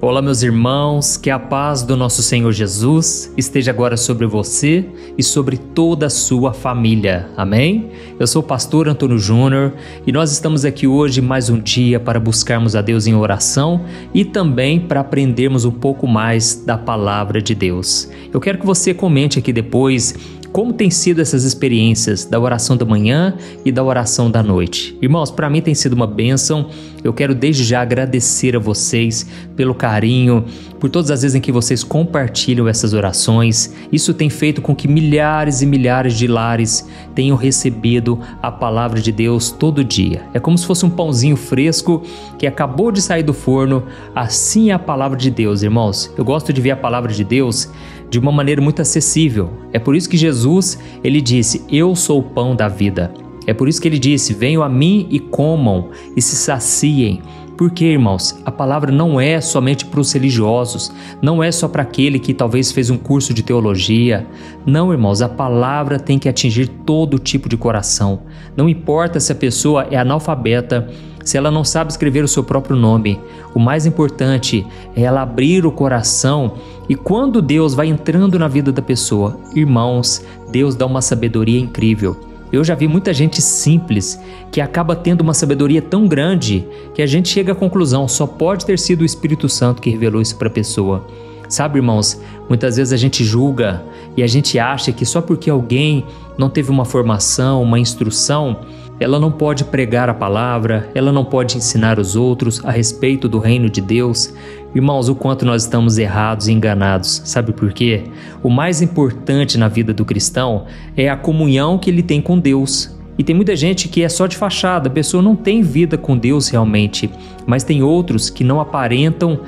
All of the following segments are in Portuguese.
Olá, meus irmãos, que a paz do nosso Senhor Jesus esteja agora sobre você e sobre toda a sua família. Amém? Eu sou o pastor Antônio Júnior e nós estamos aqui hoje mais um dia para buscarmos a Deus em oração e também para aprendermos um pouco mais da palavra de Deus. Eu quero que você comente aqui depois como tem sido essas experiências da oração da manhã e da oração da noite. Irmãos, para mim tem sido uma bênção. Eu quero desde já agradecer a vocês pelo carinho, por todas as vezes em que vocês compartilham essas orações. Isso tem feito com que milhares e milhares de lares tenham recebido a palavra de Deus todo dia. É como se fosse um pãozinho fresco que acabou de sair do forno. Assim é a palavra de Deus, irmãos. Eu gosto de ver a palavra de Deus de uma maneira muito acessível. É por isso que Jesus, ele disse, eu sou o pão da vida. É por isso que ele disse, venham a mim e comam e se saciem. Porque, irmãos, a palavra não é somente para os religiosos, não é só para aquele que talvez fez um curso de teologia. Não, irmãos, a palavra tem que atingir todo tipo de coração. Não importa se a pessoa é analfabeta, se ela não sabe escrever o seu próprio nome. O mais importante é ela abrir o coração e quando Deus vai entrando na vida da pessoa, irmãos, Deus dá uma sabedoria incrível. Eu já vi muita gente simples que acaba tendo uma sabedoria tão grande que a gente chega à conclusão, só pode ter sido o Espírito Santo que revelou isso para a pessoa. Sabe, irmãos, muitas vezes a gente julga e a gente acha que só porque alguém não teve uma formação, uma instrução, ela não pode pregar a palavra, ela não pode ensinar os outros a respeito do reino de Deus. Irmãos, o quanto nós estamos errados e enganados. Sabe por quê? O mais importante na vida do cristão é a comunhão que ele tem com Deus. E tem muita gente que é só de fachada, a pessoa não tem vida com Deus realmente. Mas tem outros que não aparentam,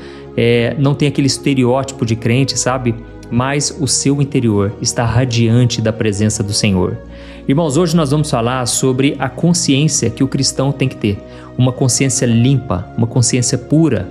não tem aquele estereótipo de crente, sabe? Mas o seu interior está radiante da presença do Senhor. Irmãos, hoje nós vamos falar sobre a consciência que o cristão tem que ter. Uma consciência limpa, uma consciência pura.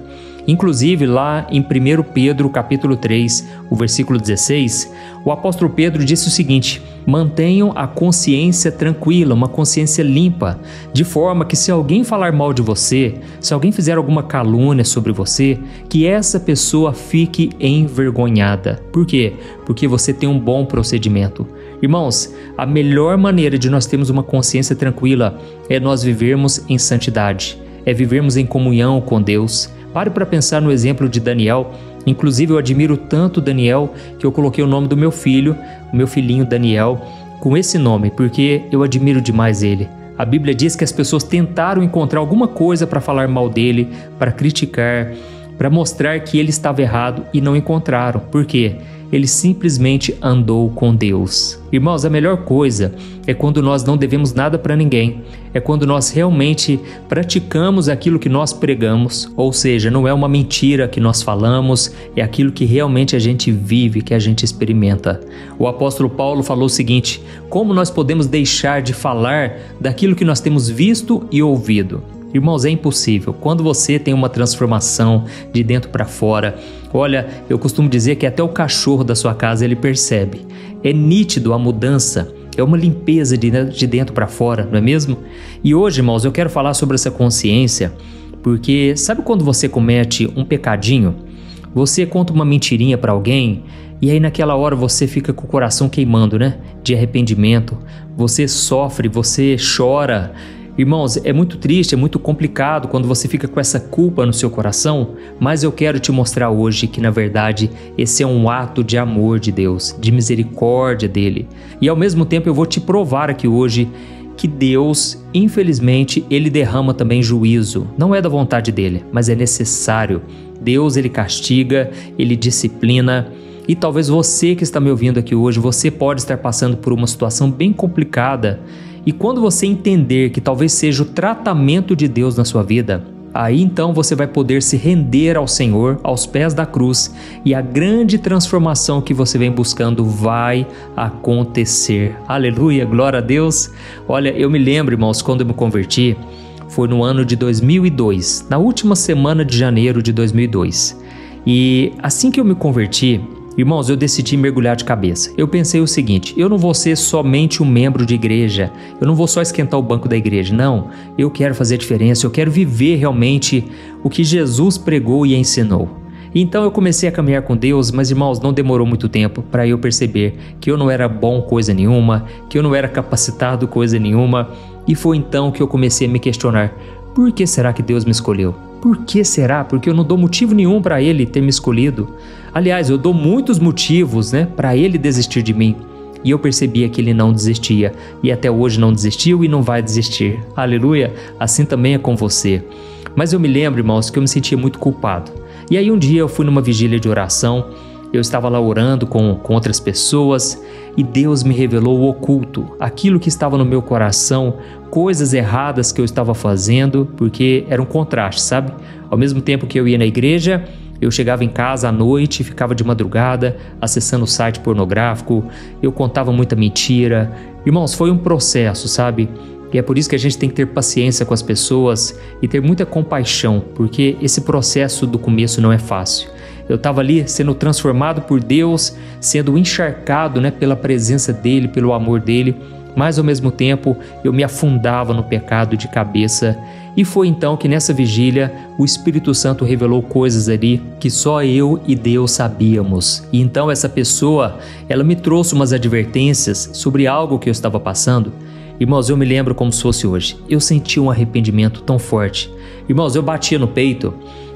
Inclusive lá em 1 Pedro capítulo 3, o versículo 16, o apóstolo Pedro disse o seguinte, mantenham a consciência tranquila, uma consciência limpa, de forma que se alguém falar mal de você, se alguém fizer alguma calúnia sobre você, que essa pessoa fique envergonhada. Por quê? Porque você tem um bom procedimento. Irmãos, a melhor maneira de nós termos uma consciência tranquila é nós vivermos em santidade, é vivermos em comunhão com Deus. Pare para pensar no exemplo de Daniel. Inclusive eu admiro tanto Daniel que eu coloquei o nome do meu filho, o meu filhinho Daniel, com esse nome, porque eu admiro demais ele. A Bíblia diz que as pessoas tentaram encontrar alguma coisa para falar mal dele, para criticar, para mostrar que ele estava errado e não encontraram. Por quê? Ele simplesmente andou com Deus. Irmãos, a melhor coisa é quando nós não devemos nada para ninguém. É quando nós realmente praticamos aquilo que nós pregamos, ou seja, não é uma mentira que nós falamos, é aquilo que realmente a gente vive, que a gente experimenta. O apóstolo Paulo falou o seguinte, como nós podemos deixar de falar daquilo que nós temos visto e ouvido? Irmãos, é impossível. Quando você tem uma transformação de dentro para fora, olha, eu costumo dizer que até o cachorro da sua casa ele percebe. É nítido a mudança, é uma limpeza de dentro para fora, não é mesmo? E hoje, irmãos, eu quero falar sobre essa consciência, porque sabe quando você comete um pecadinho? Você conta uma mentirinha para alguém e aí naquela hora você fica com o coração queimando, né? De arrependimento, você sofre, você chora. Irmãos, é muito triste, é muito complicado quando você fica com essa culpa no seu coração, mas eu quero te mostrar hoje que, na verdade, esse é um ato de amor de Deus, de misericórdia dele. E ao mesmo tempo eu vou te provar aqui hoje que Deus, infelizmente, ele derrama também juízo. Não é da vontade dele, mas é necessário. Deus, ele castiga, ele disciplina. E talvez você que está me ouvindo aqui hoje, você pode estar passando por uma situação bem complicada. E quando você entender que talvez seja o tratamento de Deus na sua vida, aí então você vai poder se render ao Senhor, aos pés da cruz, e a grande transformação que você vem buscando vai acontecer. Aleluia, glória a Deus. Olha, eu me lembro, irmãos, quando eu me converti, foi no ano de 2002, na última semana de janeiro de 2002. E assim que eu me converti, irmãos, eu decidi mergulhar de cabeça. Eu pensei o seguinte, eu não vou ser somente um membro de igreja, eu não vou só esquentar o banco da igreja, não. Eu quero fazer a diferença, eu quero viver realmente o que Jesus pregou e ensinou. Então eu comecei a caminhar com Deus, mas irmãos, não demorou muito tempo para eu perceber que eu não era bom coisa nenhuma, que eu não era capacitado coisa nenhuma, e foi então que eu comecei a me questionar: por que será que Deus me escolheu? Por que será? Porque eu não dou motivo nenhum para Ele ter me escolhido. Aliás, eu dou muitos motivos, para Ele desistir de mim. E eu percebia que Ele não desistia, e até hoje não desistiu e não vai desistir. Aleluia! Assim também é com você. Mas eu me lembro, irmãos, que eu me sentia muito culpado. E aí um dia eu fui numa vigília de oração, eu estava lá orando com outras pessoas, e Deus me revelou o oculto, aquilo que estava no meu coração, coisas erradas que eu estava fazendo, porque era um contraste, sabe? Ao mesmo tempo que eu ia na igreja, eu chegava em casa à noite, ficava de madrugada acessando o site pornográfico, eu contava muita mentira. Irmãos, foi um processo, sabe? E é por isso que a gente tem que ter paciência com as pessoas e ter muita compaixão, porque esse processo do começo não é fácil. Eu estava ali sendo transformado por Deus, sendo encharcado, pela presença dEle, pelo amor dEle, mas ao mesmo tempo eu me afundava no pecado de cabeça. E foi então que nessa vigília o Espírito Santo revelou coisas ali que só eu e Deus sabíamos. E então essa pessoa, ela me trouxe umas advertências sobre algo que eu estava passando. Irmãos, eu me lembro como se fosse hoje. Eu senti um arrependimento tão forte. Irmãos, eu batia no peito,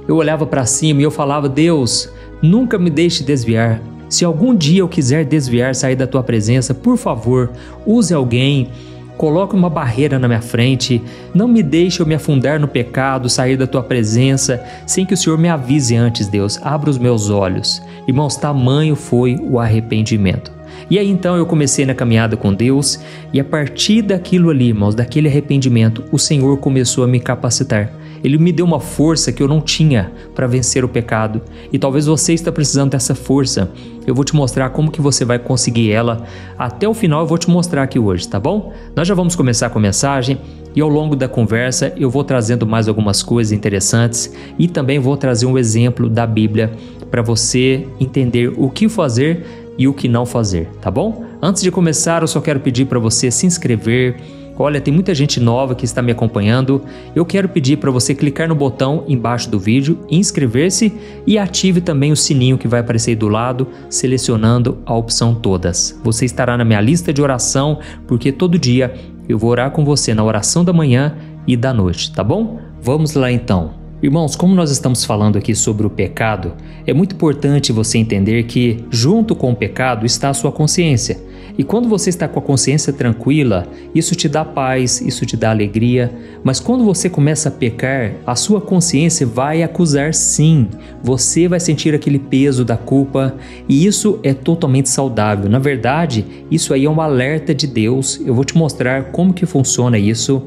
eu olhava para cima e eu falava: Deus, nunca me deixe desviar. Se algum dia eu quiser desviar, sair da Tua presença, por favor, use alguém, coloque uma barreira na minha frente, não me deixe eu me afundar no pecado, sair da Tua presença, sem que o Senhor me avise antes, Deus, abra os meus olhos. Irmãos, tamanho foi o arrependimento. E aí então eu comecei na caminhada com Deus, e a partir daquilo ali, irmãos, daquele arrependimento, o Senhor começou a me capacitar. Ele me deu uma força que eu não tinha para vencer o pecado. E talvez você está precisando dessa força. Eu vou te mostrar como que você vai conseguir ela. Até o final eu vou te mostrar aqui hoje, tá bom? Nós já vamos começar com a mensagem e ao longo da conversa eu vou trazendo mais algumas coisas interessantes e também vou trazer um exemplo da Bíblia para você entender o que fazer e o que não fazer, tá bom? Antes de começar, eu só quero pedir para você se inscrever. Olha, tem muita gente nova que está me acompanhando. Eu quero pedir para você clicar no botão embaixo do vídeo, inscrever-se e ative também o sininho que vai aparecer aí do lado, selecionando a opção todas. Você estará na minha lista de oração, porque todo dia eu vou orar com você na oração da manhã e da noite, tá bom? Vamos lá então. Irmãos, como nós estamos falando aqui sobre o pecado, é muito importante você entender que junto com o pecado está a sua consciência. E quando você está com a consciência tranquila, isso te dá paz, isso te dá alegria. Mas quando você começa a pecar, a sua consciência vai acusar sim. Você vai sentir aquele peso da culpa e isso é totalmente saudável. Na verdade, isso aí é um alerta de Deus. Eu vou te mostrar como que funciona isso.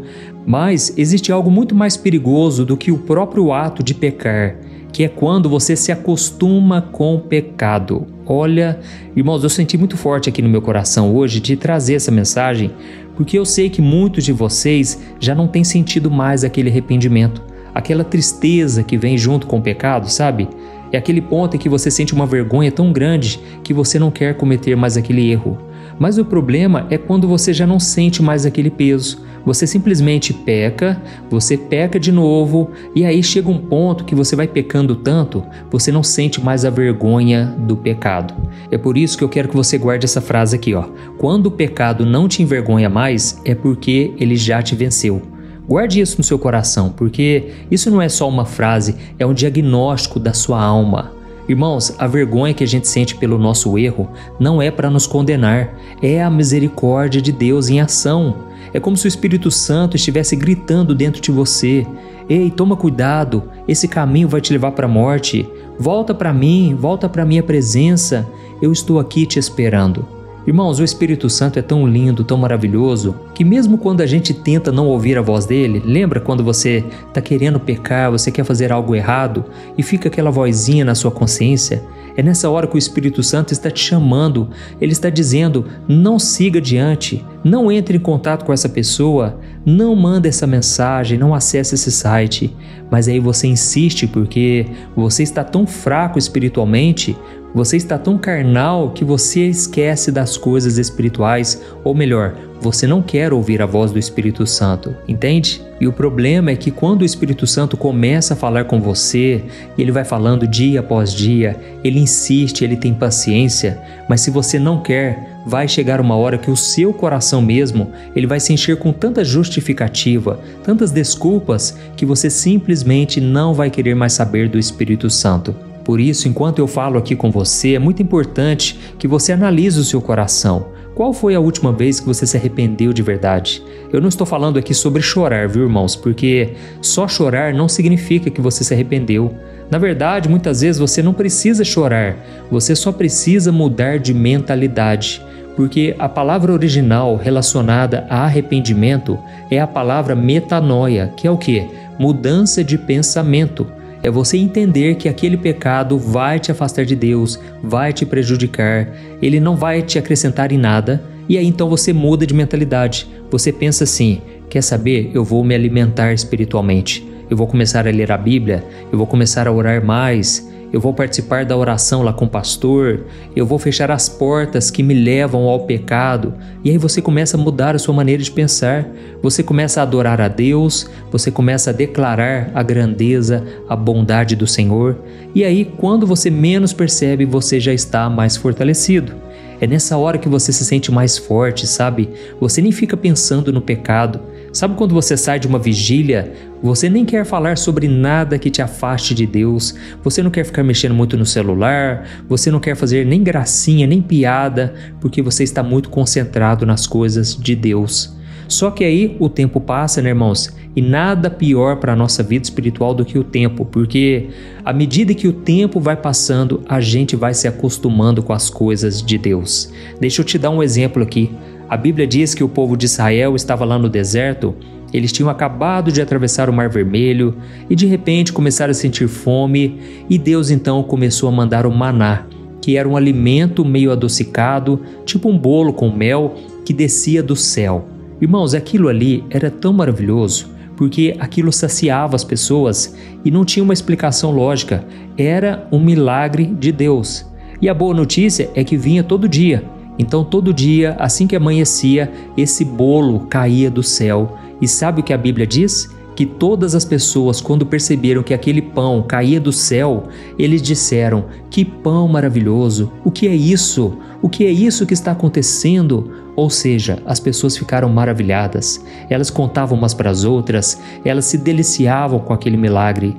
Mas existe algo muito mais perigoso do que o próprio ato de pecar, que é quando você se acostuma com o pecado. Olha, irmãos, eu senti muito forte aqui no meu coração hoje de trazer essa mensagem, porque eu sei que muitos de vocês já não têm sentido mais aquele arrependimento, aquela tristeza que vem junto com o pecado, sabe? É aquele ponto em que você sente uma vergonha tão grande que você não quer cometer mais aquele erro. Mas o problema é quando você já não sente mais aquele peso. Você simplesmente peca, você peca de novo e aí chega um ponto que você vai pecando tanto, você não sente mais a vergonha do pecado. É por isso que eu quero que você guarde essa frase aqui, ó. Quando o pecado não te envergonha mais, é porque ele já te venceu. Guarde isso no seu coração, porque isso não é só uma frase, é um diagnóstico da sua alma. Irmãos, a vergonha que a gente sente pelo nosso erro não é para nos condenar, é a misericórdia de Deus em ação. É como se o Espírito Santo estivesse gritando dentro de você: ei, toma cuidado, esse caminho vai te levar para a morte. Volta para mim, volta para a minha presença, eu estou aqui te esperando. Irmãos, o Espírito Santo é tão lindo, tão maravilhoso, que mesmo quando a gente tenta não ouvir a voz dele, lembra quando você está querendo pecar, você quer fazer algo errado e fica aquela vozinha na sua consciência? É nessa hora que o Espírito Santo está te chamando, ele está dizendo: não siga adiante, não entre em contato com essa pessoa, não manda essa mensagem, não acesse esse site. Mas aí você insiste porque você está tão fraco espiritualmente, Você está tão carnal que você esquece das coisas espirituais, ou melhor, você não quer ouvir a voz do Espírito Santo, entende? E o problema é que quando o Espírito Santo começa a falar com você, ele vai falando dia após dia, ele insiste, ele tem paciência, mas se você não quer, vai chegar uma hora que o seu coração mesmo, ele vai se encher com tanta justificativa, tantas desculpas, que você simplesmente não vai querer mais saber do Espírito Santo. Por isso, enquanto eu falo aqui com você, é muito importante que você analise o seu coração. Qual foi a última vez que você se arrependeu de verdade? Eu não estou falando aqui sobre chorar, viu, irmãos? Porque só chorar não significa que você se arrependeu. Na verdade, muitas vezes você não precisa chorar, você só precisa mudar de mentalidade. Porque a palavra original relacionada a arrependimento é a palavra metanoia, que é o quê? Mudança de pensamento. É você entender que aquele pecado vai te afastar de Deus, vai te prejudicar, ele não vai te acrescentar em nada, e aí então você muda de mentalidade. Você pensa assim, quer saber? Eu vou me alimentar espiritualmente, eu vou começar a ler a Bíblia, eu vou começar a orar mais, eu vou participar da oração lá com o pastor, eu vou fechar as portas que me levam ao pecado. E aí você começa a mudar a sua maneira de pensar, você começa a adorar a Deus, você começa a declarar a grandeza, a bondade do Senhor. E aí, quando você menos percebe, você já está mais fortalecido. É nessa hora que você se sente mais forte, sabe? Você nem fica pensando no pecado. Sabe quando você sai de uma vigília, você nem quer falar sobre nada que te afaste de Deus, você não quer ficar mexendo muito no celular, você não quer fazer nem gracinha, nem piada, porque você está muito concentrado nas coisas de Deus. Só que aí o tempo passa, né, irmãos? E nada pior para a nossa vida espiritual do que o tempo, porque à medida que o tempo vai passando, a gente vai se acostumando com as coisas de Deus. Deixa eu te dar um exemplo aqui. A Bíblia diz que o povo de Israel estava lá no deserto, eles tinham acabado de atravessar o Mar Vermelho e de repente começaram a sentir fome, e Deus então começou a mandar o maná, que era um alimento meio adocicado, tipo um bolo com mel que descia do céu. Irmãos, aquilo ali era tão maravilhoso, porque aquilo saciava as pessoas e não tinha uma explicação lógica, era um milagre de Deus. E a boa notícia é que vinha todo dia. Então todo dia, assim que amanhecia, esse bolo caía do céu. E sabe o que a Bíblia diz? Que todas as pessoas, quando perceberam que aquele pão caía do céu, eles disseram, que pão maravilhoso, o que é isso? O que é isso que está acontecendo? Ou seja, as pessoas ficaram maravilhadas, elas contavam umas para as outras, elas se deliciavam com aquele milagre.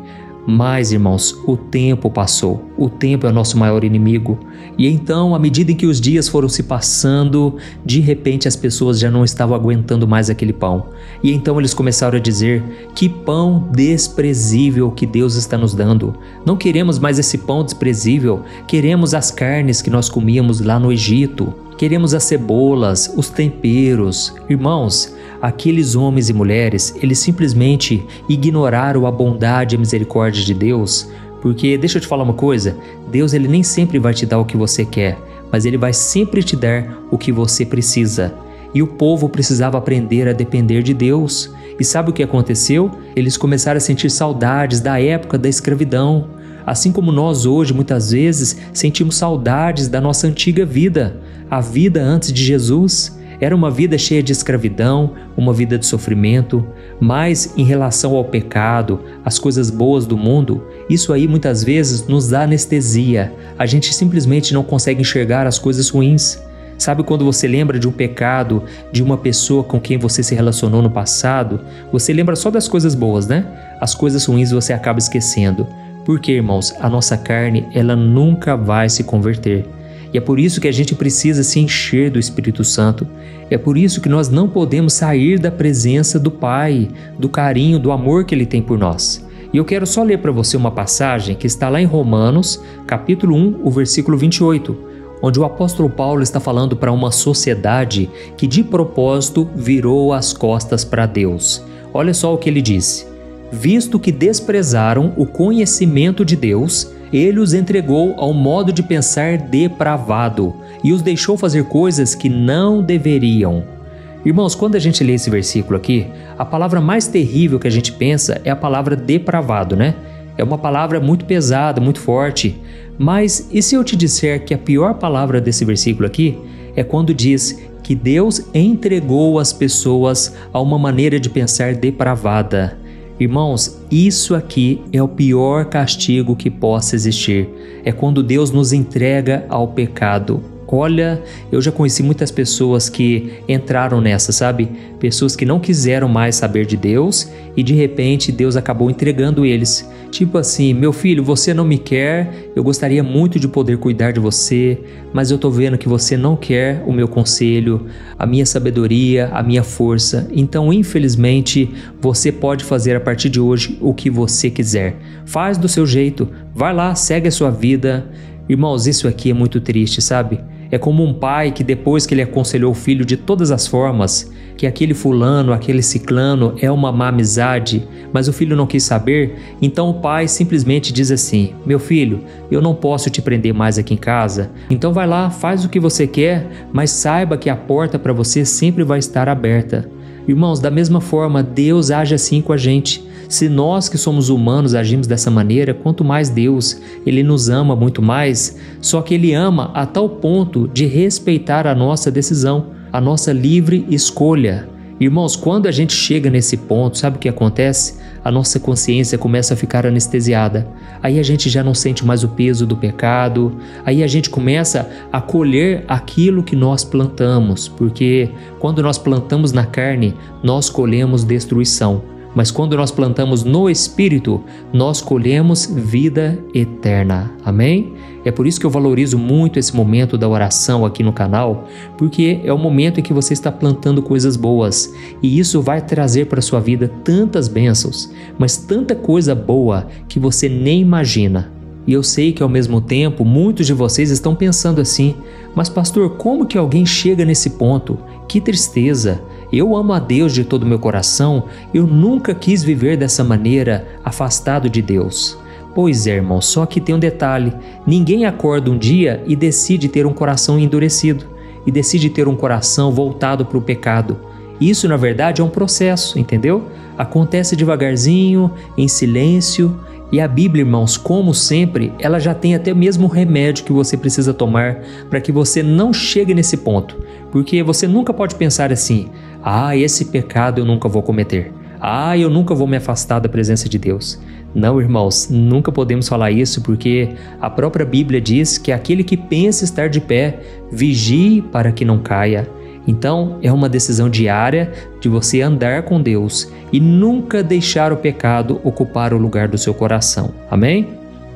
Mas, irmãos, o tempo passou, o tempo é o nosso maior inimigo. E então, à medida em que os dias foram se passando, de repente as pessoas já não estavam aguentando mais aquele pão. E então eles começaram a dizer, que pão desprezível que Deus está nos dando. Não queremos mais esse pão desprezível, queremos as carnes que nós comíamos lá no Egito. Queremos as cebolas, os temperos. Irmãos, aqueles homens e mulheres, eles simplesmente ignoraram a bondade e a misericórdia de Deus, porque deixa eu te falar uma coisa, Deus ele nem sempre vai te dar o que você quer, mas ele vai sempre te dar o que você precisa. E o povo precisava aprender a depender de Deus. E sabe o que aconteceu? Eles começaram a sentir saudades da época da escravidão. Assim como nós hoje muitas vezes sentimos saudades da nossa antiga vida, a vida antes de Jesus. Era uma vida cheia de escravidão, uma vida de sofrimento, mas em relação ao pecado, às coisas boas do mundo, isso aí muitas vezes nos dá anestesia. A gente simplesmente não consegue enxergar as coisas ruins. Sabe quando você lembra de um pecado, de uma pessoa com quem você se relacionou no passado, você lembra só das coisas boas, né? As coisas ruins você acaba esquecendo. Porque, irmãos, a nossa carne, ela nunca vai se converter. E é por isso que a gente precisa se encher do Espírito Santo. É por isso que nós não podemos sair da presença do Pai, do carinho, do amor que Ele tem por nós. E eu quero só ler para você uma passagem que está lá em Romanos, capítulo 1, o versículo 28, onde o apóstolo Paulo está falando para uma sociedade que de propósito virou as costas para Deus. Olha só o que ele disse. Visto que desprezaram o conhecimento de Deus, Ele os entregou ao modo de pensar depravado e os deixou fazer coisas que não deveriam. Irmãos, quando a gente lê esse versículo aqui, a palavra mais terrível que a gente pensa é a palavra depravado, né? É uma palavra muito pesada, muito forte. Mas e se eu te disser que a pior palavra desse versículo aqui é quando diz que Deus entregou as pessoas a uma maneira de pensar depravada? Irmãos, isso aqui é o pior castigo que possa existir. É quando Deus nos entrega ao pecado. Olha, eu já conheci muitas pessoas que entraram nessa, sabe? Pessoas que não quiseram mais saber de Deus e de repente Deus acabou entregando eles. Tipo assim, meu filho, você não me quer, eu gostaria muito de poder cuidar de você, mas eu tô vendo que você não quer o meu conselho, a minha sabedoria, a minha força. Então, infelizmente, você pode fazer a partir de hoje o que você quiser. Faz do seu jeito, vai lá, segue a sua vida. Irmãos, isso aqui é muito triste, sabe? É como um pai que depois que ele aconselhou o filho de todas as formas, que aquele fulano, aquele ciclano é uma má amizade, mas o filho não quis saber, então o pai simplesmente diz assim: meu filho, eu não posso te prender mais aqui em casa, então vai lá, faz o que você quer, mas saiba que a porta para você sempre vai estar aberta. Irmãos, da mesma forma, Deus age assim com a gente. Se nós que somos humanos agimos dessa maneira, quanto mais Deus, Ele nos ama muito mais, só que Ele ama a tal ponto de respeitar a nossa decisão, a nossa livre escolha. Irmãos, quando a gente chega nesse ponto, sabe o que acontece? A nossa consciência começa a ficar anestesiada. Aí a gente já não sente mais o peso do pecado. Aí a gente começa a colher aquilo que nós plantamos, porque quando nós plantamos na carne, nós colhemos destruição. Mas quando nós plantamos no Espírito, nós colhemos vida eterna. Amém? É por isso que eu valorizo muito esse momento da oração aqui no canal, porque é o momento em que você está plantando coisas boas e isso vai trazer para a sua vida tantas bênçãos, mas tanta coisa boa que você nem imagina. E eu sei que ao mesmo tempo muitos de vocês estão pensando assim: mas pastor, como que alguém chega nesse ponto? Que tristeza! Eu amo a Deus de todo o meu coração, eu nunca quis viver dessa maneira, afastado de Deus. Pois é, irmão, só que tem um detalhe: ninguém acorda um dia e decide ter um coração endurecido, e decide ter um coração voltado para o pecado. Isso, na verdade, é um processo, entendeu? Acontece devagarzinho, em silêncio. E a Bíblia, irmãos, como sempre, ela já tem até mesmo o remédio que você precisa tomar para que você não chegue nesse ponto. Porque você nunca pode pensar assim: ah, esse pecado eu nunca vou cometer. Ah, eu nunca vou me afastar da presença de Deus. Não, irmãos, nunca podemos falar isso, porque a própria Bíblia diz que aquele que pensa estar de pé, vigie para que não caia. Então, é uma decisão diária de você andar com Deus e nunca deixar o pecado ocupar o lugar do seu coração. Amém?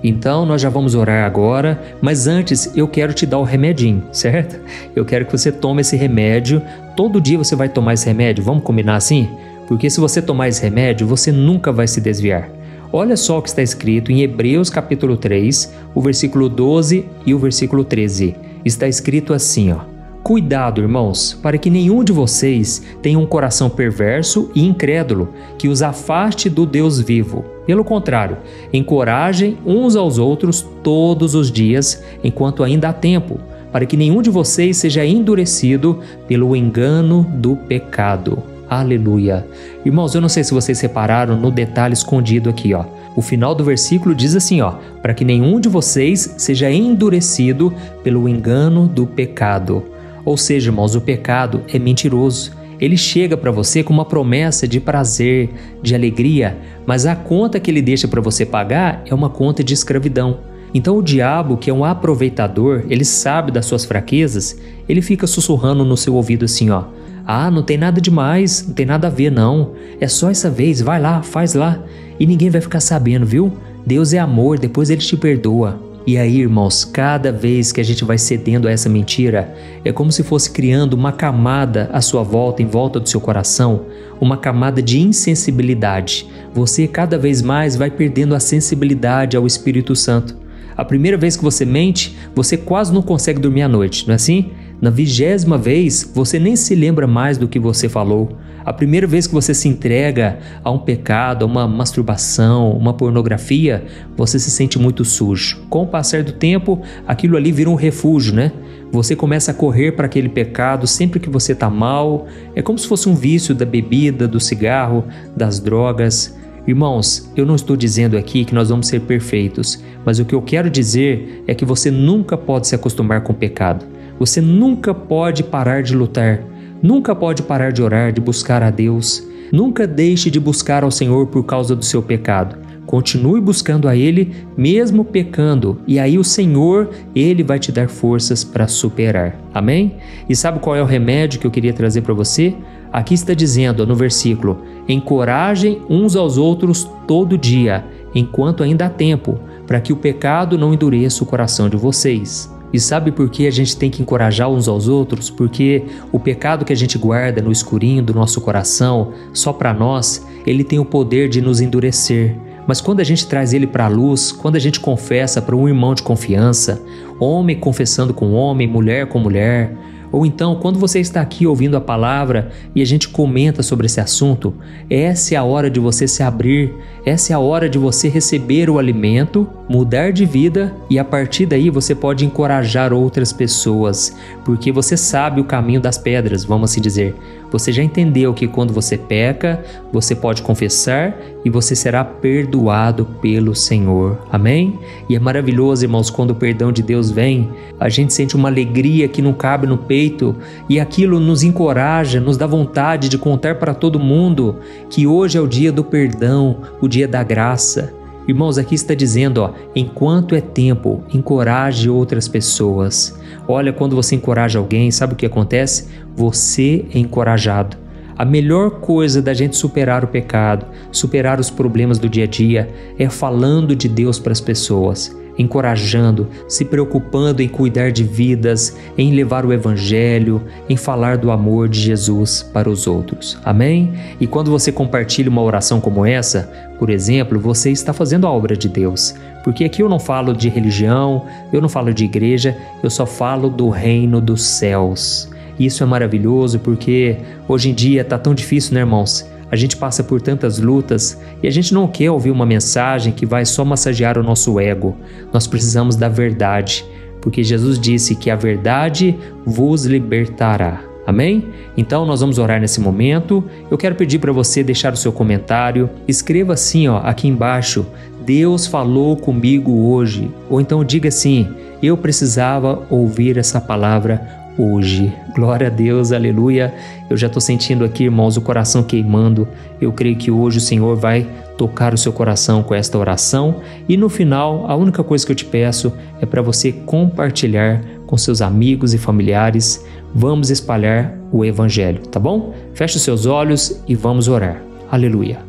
Então, nós já vamos orar agora, mas antes eu quero te dar o remedinho, certo? Eu quero que você tome esse remédio. Todo dia você vai tomar esse remédio, vamos combinar assim? Porque se você tomar esse remédio, você nunca vai se desviar. Olha só o que está escrito em Hebreus capítulo 3, o versículo 12 e o versículo 13. Está escrito assim, ó: cuidado, irmãos, para que nenhum de vocês tenha um coração perverso e incrédulo que os afaste do Deus vivo. Pelo contrário, encorajem uns aos outros todos os dias, enquanto ainda há tempo, para que nenhum de vocês seja endurecido pelo engano do pecado. Aleluia! Irmãos, eu não sei se vocês repararam no detalhe escondido aqui, ó. O final do versículo diz assim, ó: para que nenhum de vocês seja endurecido pelo engano do pecado. Ou seja, irmãos, o pecado é mentiroso. Ele chega para você com uma promessa de prazer, de alegria, mas a conta que ele deixa para você pagar é uma conta de escravidão. Então o diabo, que é um aproveitador, ele sabe das suas fraquezas, ele fica sussurrando no seu ouvido assim, ó: ah, não tem nada demais, não tem nada a ver não, é só essa vez, vai lá, faz lá, e ninguém vai ficar sabendo, viu? Deus é amor, depois ele te perdoa. E aí, irmãos, cada vez que a gente vai cedendo a essa mentira, é como se fosse criando uma camada à sua volta, em volta do seu coração, uma camada de insensibilidade. Você cada vez mais vai perdendo a sensibilidade ao Espírito Santo. A primeira vez que você mente, você quase não consegue dormir à noite, não é assim? Na 20ª vez, você nem se lembra mais do que você falou. A primeira vez que você se entrega a um pecado, a uma masturbação, uma pornografia, você se sente muito sujo. Com o passar do tempo, aquilo ali vira um refúgio, né? Você começa a correr para aquele pecado sempre que você está mal. É como se fosse um vício da bebida, do cigarro, das drogas. Irmãos, eu não estou dizendo aqui que nós vamos ser perfeitos, mas o que eu quero dizer é que você nunca pode se acostumar com o pecado. Você nunca pode parar de lutar, nunca pode parar de orar, de buscar a Deus. Nunca deixe de buscar ao Senhor por causa do seu pecado. Continue buscando a Ele, mesmo pecando, e aí o Senhor, Ele vai te dar forças para superar. Amém? E sabe qual é o remédio que eu queria trazer para você? Aqui está dizendo no versículo: encorajem uns aos outros todo dia, enquanto ainda há tempo, para que o pecado não endureça o coração de vocês. E sabe por que a gente tem que encorajar uns aos outros? Porque o pecado que a gente guarda no escurinho do nosso coração, só para nós, ele tem o poder de nos endurecer. Mas quando a gente traz ele para a luz, quando a gente confessa para um irmão de confiança, homem confessando com homem, mulher com mulher, ou então quando você está aqui ouvindo a palavra e a gente comenta sobre esse assunto, essa é a hora de você se abrir, essa é a hora de você receber o alimento, mudar de vida e a partir daí você pode encorajar outras pessoas, porque você sabe o caminho das pedras, vamos assim dizer. Você já entendeu que quando você peca, você pode confessar e você será perdoado pelo Senhor. Amém? E é maravilhoso, irmãos, quando o perdão de Deus vem, a gente sente uma alegria que não cabe no peito e aquilo nos encoraja, nos dá vontade de contar para todo mundo que hoje é o dia do perdão, o dia da graça. Irmãos, aqui está dizendo, enquanto é tempo, encoraje outras pessoas. Olha, quando você encoraja alguém, sabe o que acontece? Você é encorajado. A melhor coisa da gente superar o pecado, superar os problemas do dia a dia, é falando de Deus para as pessoas, encorajando, se preocupando em cuidar de vidas, em levar o Evangelho, em falar do amor de Jesus para os outros. Amém? E quando você compartilha uma oração como essa, por exemplo, você está fazendo a obra de Deus. Porque aqui eu não falo de religião, eu não falo de igreja, eu só falo do reino dos céus. Isso é maravilhoso porque hoje em dia está tão difícil, né, irmãos? A gente passa por tantas lutas e a gente não quer ouvir uma mensagem que vai só massagear o nosso ego. Nós precisamos da verdade, porque Jesus disse que a verdade vos libertará. Amém? Então nós vamos orar nesse momento. Eu quero pedir para você deixar o seu comentário. Escreva assim, aqui embaixo: Deus falou comigo hoje. Ou então diga assim: eu precisava ouvir essa palavra hoje. Glória a Deus, aleluia. Eu já estou sentindo aqui, irmãos, o coração queimando. Eu creio que hoje o Senhor vai tocar o seu coração com esta oração. E no final, a única coisa que eu te peço é para você compartilhar com seus amigos e familiares. Vamos espalhar o Evangelho, tá bom? Feche os seus olhos e vamos orar. Aleluia.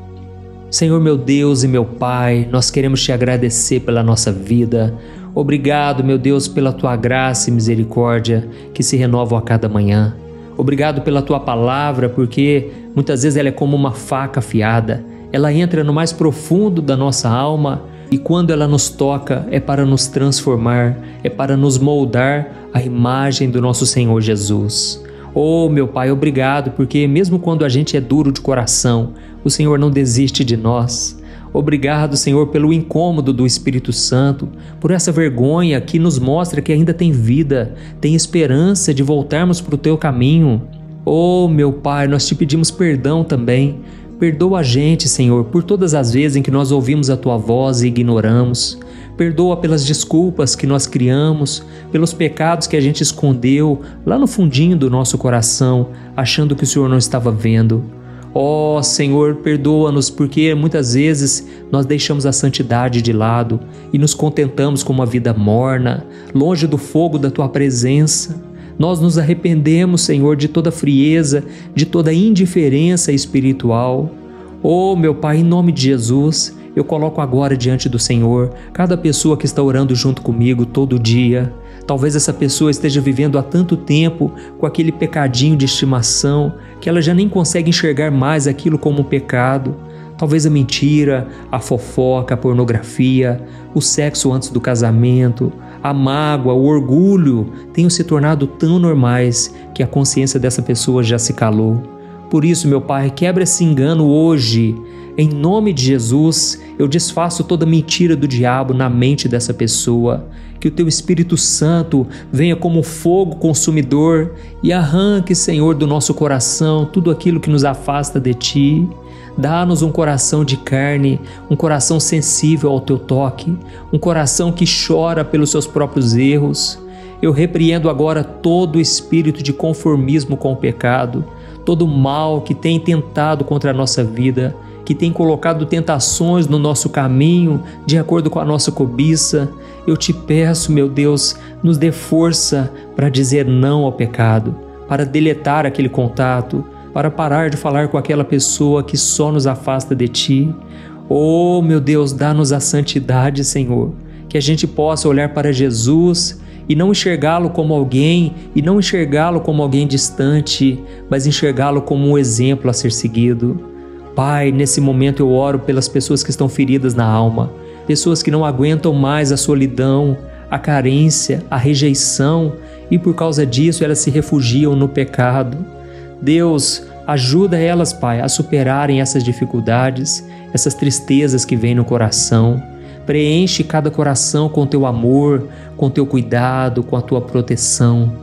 Senhor, meu Deus e meu Pai, nós queremos te agradecer pela nossa vida. Obrigado, meu Deus, pela Tua graça e misericórdia que se renovam a cada manhã. Obrigado pela Tua palavra, porque muitas vezes ela é como uma faca afiada. Ela entra no mais profundo da nossa alma e quando ela nos toca é para nos transformar, é para nos moldar à imagem do nosso Senhor Jesus. Oh, meu Pai, obrigado, porque mesmo quando a gente é duro de coração, o Senhor não desiste de nós. Obrigado, Senhor, pelo incômodo do Espírito Santo, por essa vergonha que nos mostra que ainda tem vida, tem esperança de voltarmos para o Teu caminho. Oh, meu Pai, nós Te pedimos perdão também. Perdoa a gente, Senhor, por todas as vezes em que nós ouvimos a Tua voz e ignoramos. Perdoa pelas desculpas que nós criamos, pelos pecados que a gente escondeu lá no fundinho do nosso coração, achando que o Senhor não estava vendo. Ó Senhor, perdoa-nos porque muitas vezes nós deixamos a santidade de lado e nos contentamos com uma vida morna, longe do fogo da Tua presença. Nós nos arrependemos, Senhor, de toda frieza, de toda indiferença espiritual. Oh, meu Pai, em nome de Jesus, eu coloco agora diante do Senhor cada pessoa que está orando junto comigo todo dia. Talvez essa pessoa esteja vivendo há tanto tempo com aquele pecadinho de estimação que ela já nem consegue enxergar mais aquilo como um pecado. Talvez a mentira, a fofoca, a pornografia, o sexo antes do casamento, a mágoa, o orgulho tenham se tornado tão normais que a consciência dessa pessoa já se calou. Por isso, meu Pai, quebra esse engano hoje. Em nome de Jesus, eu desfaço toda mentira do diabo na mente dessa pessoa. Que o Teu Espírito Santo venha como fogo consumidor e arranque, Senhor, do nosso coração tudo aquilo que nos afasta de Ti. Dá-nos um coração de carne, um coração sensível ao teu toque, um coração que chora pelos seus próprios erros. Eu repreendo agora todo espírito de conformismo com o pecado, todo mal que tem tentado contra a nossa vida, que tem colocado tentações no nosso caminho de acordo com a nossa cobiça. Eu te peço, meu Deus, nos dê força para dizer não ao pecado, para deletar aquele contato, para parar de falar com aquela pessoa que só nos afasta de Ti. Oh, meu Deus, dá-nos a santidade, Senhor, que a gente possa olhar para Jesus e não enxergá-lo como alguém, e não enxergá-lo como alguém distante, mas enxergá-lo como um exemplo a ser seguido. Pai, nesse momento eu oro pelas pessoas que estão feridas na alma, pessoas que não aguentam mais a solidão, a carência, a rejeição, e por causa disso elas se refugiam no pecado. Deus, ajuda elas, Pai, a superarem essas dificuldades, essas tristezas que vêm no coração. Preenche cada coração com teu amor, com teu cuidado, com a tua proteção.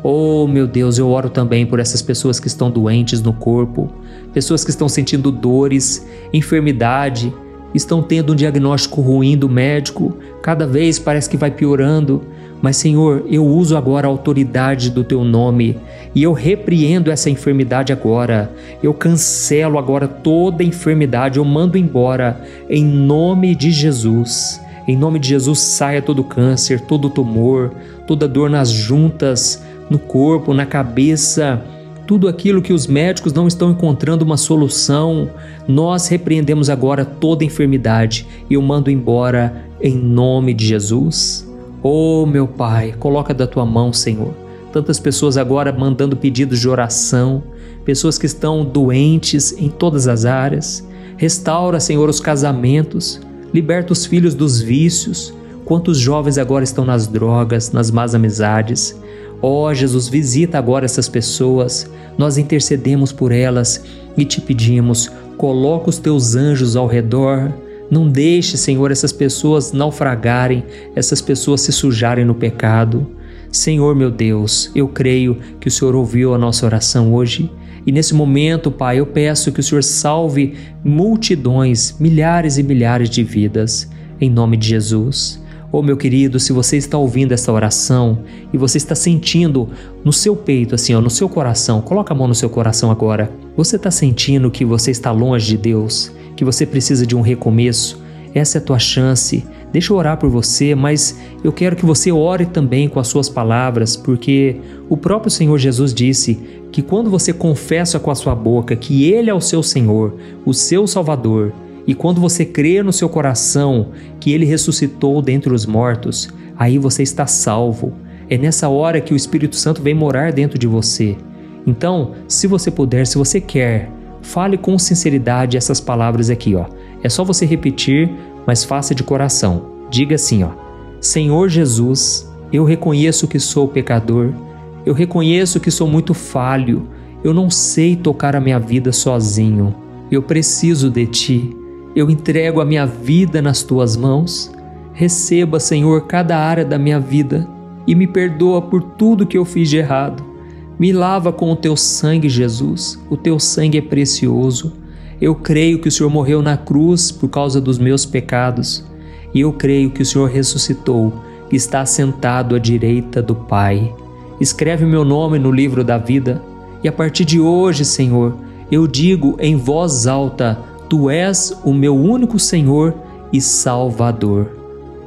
Oh, meu Deus, eu oro também por essas pessoas que estão doentes no corpo, pessoas que estão sentindo dores, enfermidade, estão tendo um diagnóstico ruim do médico, cada vez parece que vai piorando. Mas, Senhor, eu uso agora a autoridade do Teu nome e eu repreendo essa enfermidade agora. Eu cancelo agora toda enfermidade, eu mando embora em nome de Jesus. Em nome de Jesus, saia todo câncer, todo tumor, toda dor nas juntas, no corpo, na cabeça, tudo aquilo que os médicos não estão encontrando uma solução. Nós repreendemos agora toda enfermidade e eu mando embora em nome de Jesus. Oh, meu Pai, coloca da Tua mão, Senhor. Tantas pessoas agora mandando pedidos de oração, pessoas que estão doentes em todas as áreas. Restaura, Senhor, os casamentos, liberta os filhos dos vícios. Quantos jovens agora estão nas drogas, nas más amizades. Oh, Jesus, visita agora essas pessoas. Nós intercedemos por elas e te pedimos, coloca os Teus anjos ao redor. Não deixe, Senhor, essas pessoas naufragarem, essas pessoas se sujarem no pecado. Senhor, meu Deus, eu creio que o Senhor ouviu a nossa oração hoje. E nesse momento, Pai, eu peço que o Senhor salve multidões, milhares e milhares de vidas, em nome de Jesus. Oh, meu querido, se você está ouvindo essa oração e você está sentindo no seu peito, assim, no seu coração, coloca a mão no seu coração agora. Você está sentindo que você está longe de Deus, que você precisa de um recomeço? Essa é a tua chance. Deixa eu orar por você, mas eu quero que você ore também com as suas palavras, porque o próprio Senhor Jesus disse que quando você confessa com a sua boca que Ele é o seu Senhor, o seu Salvador, e quando você crê no seu coração que Ele ressuscitou dentre os mortos, aí você está salvo. É nessa hora que o Espírito Santo vem morar dentro de você. Então, se você puder, se você quer, fale com sinceridade essas palavras aqui, ó. É só você repetir, mas faça de coração. Diga assim, ó: Senhor Jesus, eu reconheço que sou pecador, eu reconheço que sou muito falho, eu não sei tocar a minha vida sozinho, eu preciso de Ti, eu entrego a minha vida nas Tuas mãos. Receba, Senhor, cada área da minha vida e me perdoa por tudo que eu fiz de errado. Me lava com o Teu sangue, Jesus, o Teu sangue é precioso. Eu creio que o Senhor morreu na cruz por causa dos meus pecados e eu creio que o Senhor ressuscitou e está sentado à direita do Pai. Escreve meu nome no livro da vida e a partir de hoje, Senhor, eu digo em voz alta: Tu és o meu único Senhor e Salvador.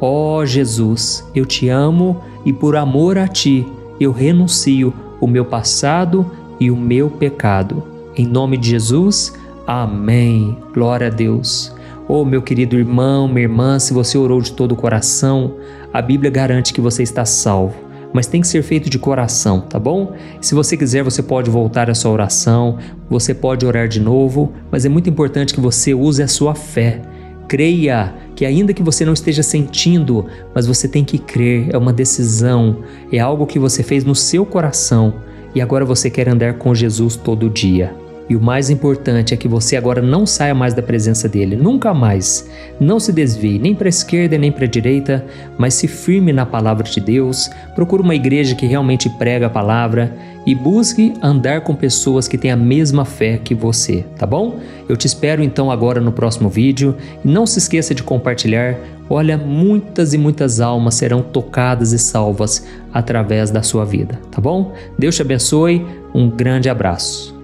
Ó Jesus, eu te amo e por amor a Ti eu renuncio o meu passado e o meu pecado. Em nome de Jesus, amém. Glória a Deus. Oh, meu querido irmão, minha irmã, se você orou de todo o coração, a Bíblia garante que você está salvo, mas tem que ser feito de coração, tá bom? Se você quiser, você pode voltar a sua oração, você pode orar de novo, mas é muito importante que você use a sua fé. Creia que ainda que você não esteja sentindo, mas você tem que crer, é uma decisão, é algo que você fez no seu coração e agora você quer andar com Jesus todo dia. E o mais importante é que você agora não saia mais da presença dele, nunca mais. Não se desvie nem para a esquerda nem para a direita, mas se firme na palavra de Deus, procure uma igreja que realmente prega a palavra e busque andar com pessoas que têm a mesma fé que você, tá bom? Eu te espero então agora no próximo vídeo e não se esqueça de compartilhar. Olha, muitas e muitas almas serão tocadas e salvas através da sua vida, tá bom? Deus te abençoe, um grande abraço.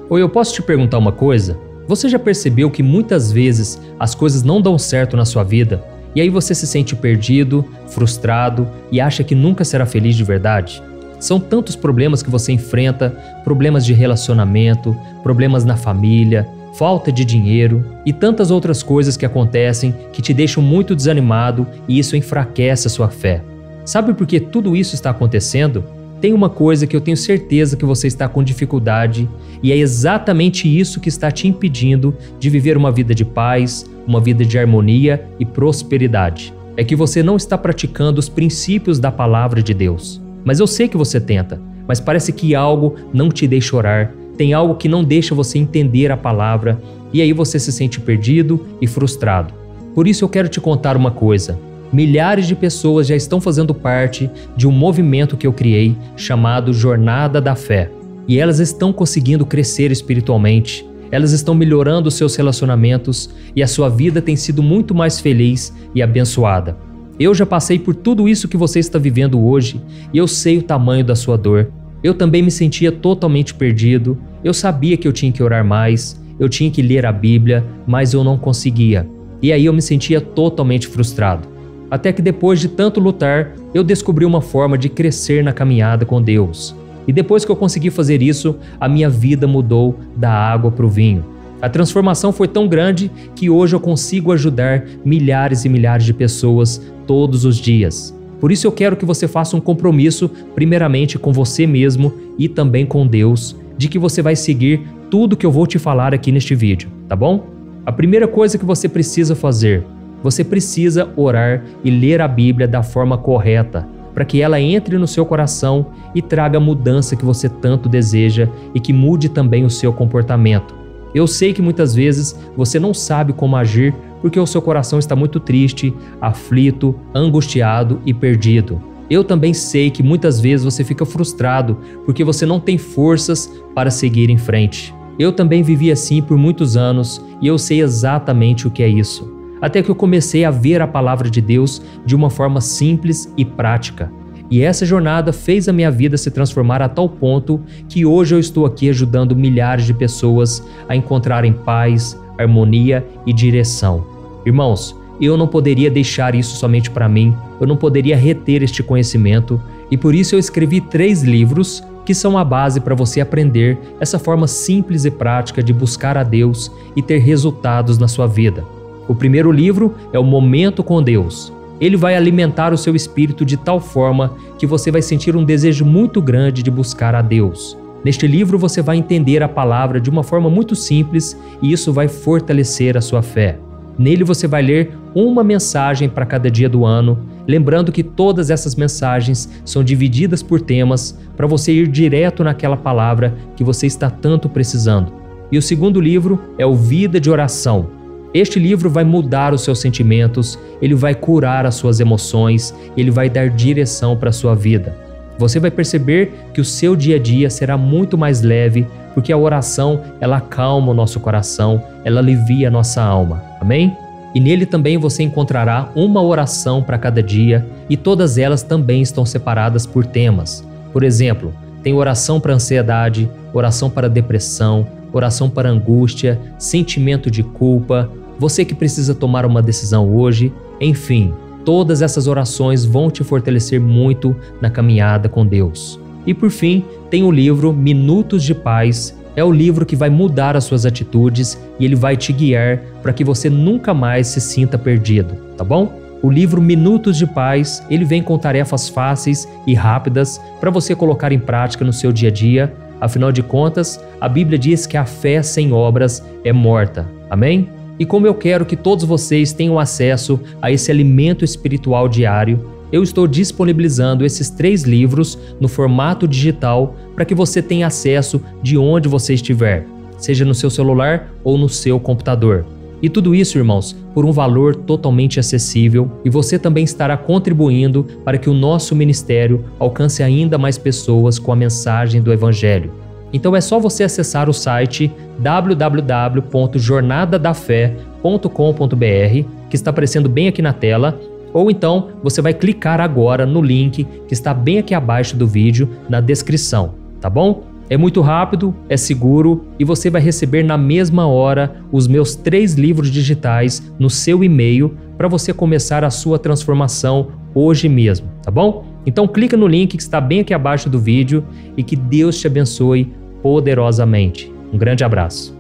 Oi, eu posso te perguntar uma coisa? Você já percebeu que muitas vezes as coisas não dão certo na sua vida e aí você se sente perdido, frustrado e acha que nunca será feliz de verdade? São tantos problemas que você enfrenta, problemas de relacionamento, problemas na família, falta de dinheiro e tantas outras coisas que acontecem que te deixam muito desanimado e isso enfraquece a sua fé. Sabe por que tudo isso está acontecendo? Tem uma coisa que eu tenho certeza que você está com dificuldade e é exatamente isso que está te impedindo de viver uma vida de paz, uma vida de harmonia e prosperidade. É que você não está praticando os princípios da palavra de Deus. Mas eu sei que você tenta, mas parece que algo não te deixa orar, tem algo que não deixa você entender a palavra e aí você se sente perdido e frustrado. Por isso eu quero te contar uma coisa. Milhares de pessoas já estão fazendo parte de um movimento que eu criei chamado Jornada da Fé. E elas estão conseguindo crescer espiritualmente, elas estão melhorando seus relacionamentos e a sua vida tem sido muito mais feliz e abençoada. Eu já passei por tudo isso que você está vivendo hoje e eu sei o tamanho da sua dor. Eu também me sentia totalmente perdido, eu sabia que eu tinha que orar mais, eu tinha que ler a Bíblia, mas eu não conseguia. E aí eu me sentia totalmente frustrado. Até que depois de tanto lutar, eu descobri uma forma de crescer na caminhada com Deus. E depois que eu consegui fazer isso, a minha vida mudou da água para o vinho. A transformação foi tão grande que hoje eu consigo ajudar milhares e milhares de pessoas todos os dias. Por isso eu quero que você faça um compromisso, primeiramente com você mesmo e também com Deus, de que você vai seguir tudo que eu vou te falar aqui neste vídeo, tá bom? A primeira coisa que você precisa fazer, você precisa orar e ler a Bíblia da forma correta, para que ela entre no seu coração e traga a mudança que você tanto deseja e que mude também o seu comportamento. Eu sei que muitas vezes você não sabe como agir porque o seu coração está muito triste, aflito, angustiado e perdido. Eu também sei que muitas vezes você fica frustrado porque você não tem forças para seguir em frente. Eu também vivi assim por muitos anos e eu sei exatamente o que é isso. Até que eu comecei a ver a palavra de Deus de uma forma simples e prática. E essa jornada fez a minha vida se transformar a tal ponto que hoje eu estou aqui ajudando milhares de pessoas a encontrarem paz, harmonia e direção. Irmãos, eu não poderia deixar isso somente para mim, eu não poderia reter este conhecimento e por isso eu escrevi 3 livros que são a base para você aprender essa forma simples e prática de buscar a Deus e ter resultados na sua vida. O primeiro livro é o Momento com Deus. Ele vai alimentar o seu espírito de tal forma que você vai sentir um desejo muito grande de buscar a Deus. Neste livro você vai entender a palavra de uma forma muito simples e isso vai fortalecer a sua fé. Nele você vai ler uma mensagem para cada dia do ano, lembrando que todas essas mensagens são divididas por temas para você ir direto naquela palavra que você está tanto precisando. E o segundo livro é o Vida de Oração. Este livro vai mudar os seus sentimentos, ele vai curar as suas emoções, ele vai dar direção para a sua vida. Você vai perceber que o seu dia a dia será muito mais leve, porque a oração, ela acalma o nosso coração, ela alivia a nossa alma. Amém? E nele também você encontrará uma oração para cada dia e todas elas também estão separadas por temas. Por exemplo, tem oração para ansiedade, oração para depressão, oração para angústia, sentimento de culpa, você que precisa tomar uma decisão hoje, enfim, todas essas orações vão te fortalecer muito na caminhada com Deus. E por fim, tem o livro Minutos de Paz, é o livro que vai mudar as suas atitudes e ele vai te guiar para que você nunca mais se sinta perdido, tá bom? O livro Minutos de Paz, ele vem com tarefas fáceis e rápidas para você colocar em prática no seu dia a dia. Afinal de contas, a Bíblia diz que a fé sem obras é morta. Amém? E como eu quero que todos vocês tenham acesso a esse alimento espiritual diário, eu estou disponibilizando esses 3 livros no formato digital para que você tenha acesso de onde você estiver, seja no seu celular ou no seu computador. E tudo isso, irmãos, por um valor totalmente acessível, e você também estará contribuindo para que o nosso ministério alcance ainda mais pessoas com a mensagem do Evangelho. Então é só você acessar o site www.jornadadafé.com.br, que está aparecendo bem aqui na tela, ou então você vai clicar agora no link que está bem aqui abaixo do vídeo, na descrição, tá bom? É muito rápido, é seguro e você vai receber na mesma hora os meus 3 livros digitais no seu e-mail para você começar a sua transformação hoje mesmo, tá bom? Então clica no link que está bem aqui abaixo do vídeo e que Deus te abençoe poderosamente. Um grande abraço.